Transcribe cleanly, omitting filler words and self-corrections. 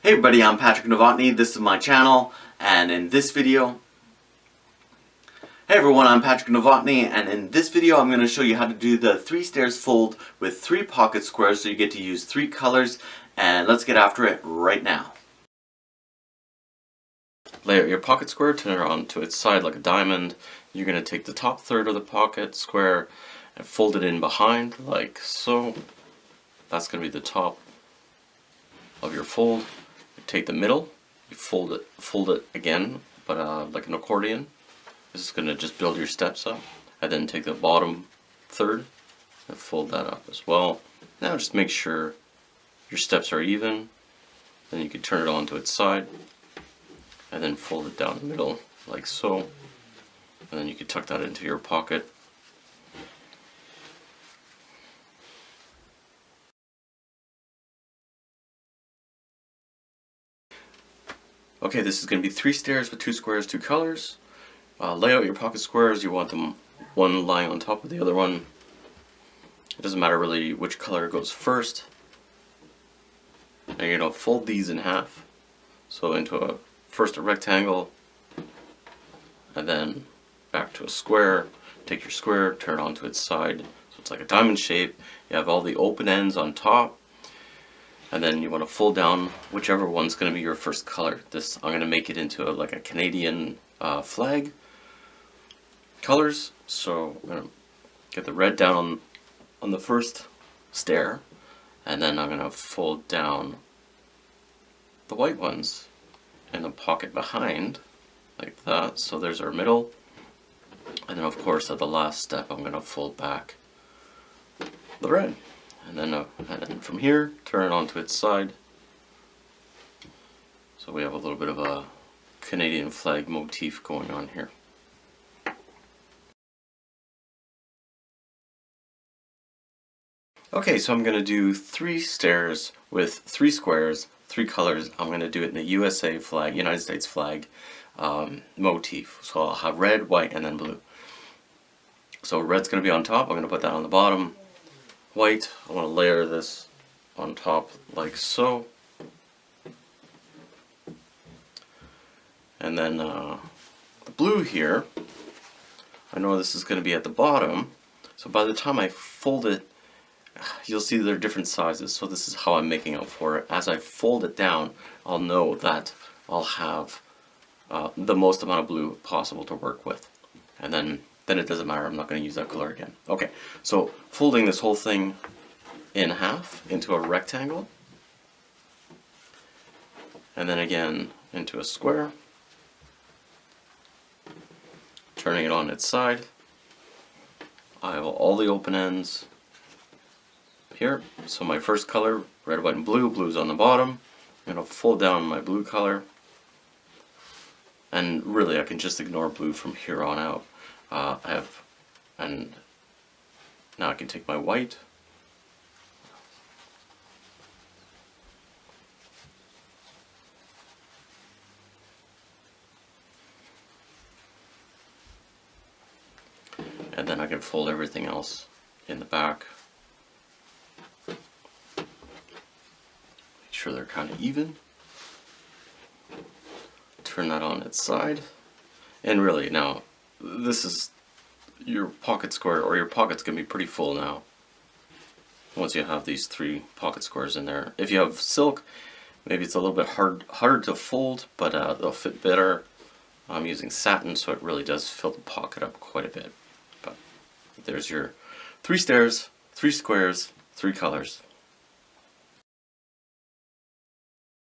Hey everybody, I'm Patrick Novotny. This is my channel, and in this video... Hey everyone, I'm Patrick Novotny, and in this video I'm going to show you how to do the 3 stairs fold with 3 pocket squares so you get to use 3 colors, and let's get after it right now. Lay out your pocket square, turn it on to its side like a diamond. You're going to take the top third of the pocket square and fold it in behind like so. That's going to be the top of your fold. You take the middle, you fold it again, but like an accordion. This is going to just build your steps up. And then take the bottom third and fold that up as well. Now just make sure your steps are even. Then you can turn it on to its side and then fold it down the middle like so. And then you can tuck that into your pocket. Okay, this is going to be 3 stairs with 2 squares, 2 colors. Lay out your pocket squares. You want them one lying on top of the other one. It doesn't matter really which color goes first. Now you're going to fold these in half. So into first a rectangle, and then back to a square. Take your square, turn it onto its side. So it's like a diamond shape. You have all the open ends on top. And then you want to fold down whichever one's going to be your first color. I'm going to make it into like a Canadian flag colors. So I'm going to get the red down on the first stair, and then I'm going to fold down the white ones in the pocket behind like that. So there's our middle, and then of course at the last step I'm going to fold back the red. And then from here, turn it onto its side. So we have a little bit of a Canadian flag motif going on here. Okay, so I'm going to do 3 stairs with 3 squares, 3 colors. I'm going to do it in the USA flag, United States flag motif. So I'll have red, white, and then blue. So red's going to be on top. I'm going to put that on the bottom. White, I want to layer this on top like so. And then the blue here, I know this is going to be at the bottom, so by the time I fold it, you'll see they're different sizes, so this is how I'm making up for it. As I fold it down, I'll know that I'll have the most amount of blue possible to work with. And then it doesn't matter, I'm not going to use that color again. Okay, so folding this whole thing in half into a rectangle, and then again into a square, turning it on its side. I have all the open ends here. So my first color, red, white, and blue. Blue's on the bottom. I'm going to fold down my blue color, and really I can just ignore blue from here on out. And now I can take my white, and then I can fold everything else in the back. Make sure they're kind of even. Turn that on its side, and really now this is your pocket square, or your pocket's going to be pretty full now once you have these 3 pocket squares in there. If you have silk, maybe it's a little bit harder to fold, but they'll fit better. I'm using satin, so it really does fill the pocket up quite a bit. But there's your 3 stairs, 3 squares, 3 colors.